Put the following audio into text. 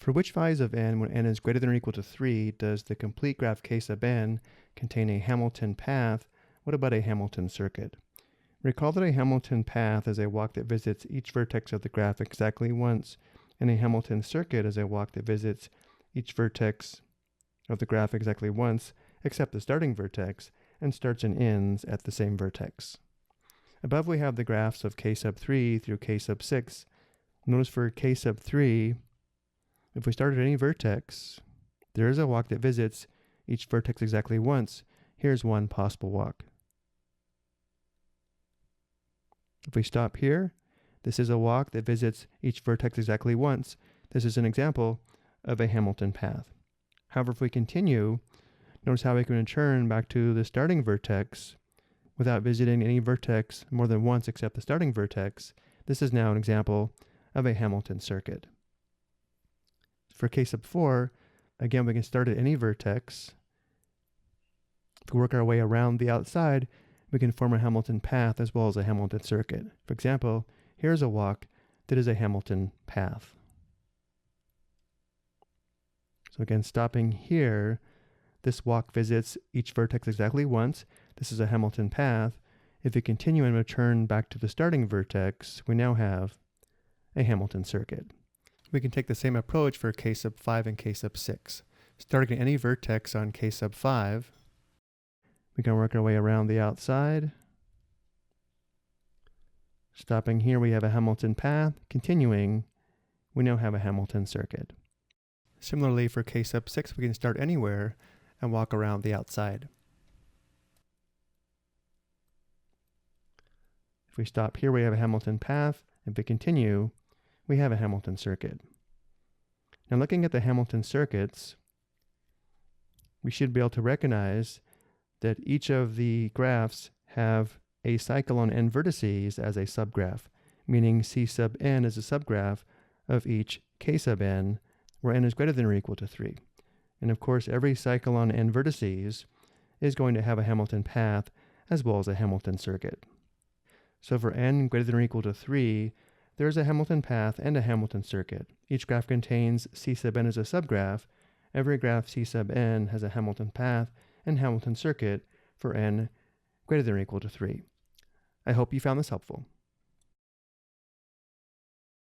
For which values of n when n is greater than or equal to 3 does the complete graph k sub n contain a Hamilton path? What about a Hamilton circuit? Recall that a Hamilton path is a walk that visits each vertex of the graph exactly once, and a Hamilton circuit is a walk that visits each vertex of the graph exactly once, except the starting vertex, and starts and ends at the same vertex. Above we have the graphs of k sub 3 through k sub 6. Notice for k sub 3, if we start at any vertex, there is a walk that visits each vertex exactly once. Here's one possible walk. If we stop here, this is a walk that visits each vertex exactly once. This is an example of a Hamilton path. However, if we continue, notice how we can return back to the starting vertex without visiting any vertex more than once except the starting vertex. This is now an example of a Hamilton circuit. For k sub 4, again, we can start at any vertex. If we work our way around the outside, we can form a Hamilton path as well as a Hamilton circuit. For example, here's a walk that is a Hamilton path. So again, stopping here, this walk visits each vertex exactly once. This is a Hamilton path. If we continue and return back to the starting vertex, we now have a Hamilton circuit. We can take the same approach for k sub 5 and k sub 6. Starting at any vertex on k sub 5, we can work our way around the outside. Stopping here, we have a Hamilton path. Continuing, we now have a Hamilton circuit. Similarly, for k sub 6, we can start anywhere and walk around the outside. If we stop here, we have a Hamilton path. If we continue, we have a Hamilton circuit. Now, looking at the Hamilton circuits, we should be able to recognize that each of the graphs have a cycle on n vertices as a subgraph, meaning c sub n is a subgraph of each k sub n, where n is greater than or equal to 3. And of course, every cycle on n vertices is going to have a Hamilton path as well as a Hamilton circuit. So for n greater than or equal to 3, there is a Hamilton path and a Hamilton circuit. Each graph contains c sub n as a subgraph. Every graph c sub n has a Hamilton path and Hamilton circuit for n greater than or equal to 3. I hope you found this helpful.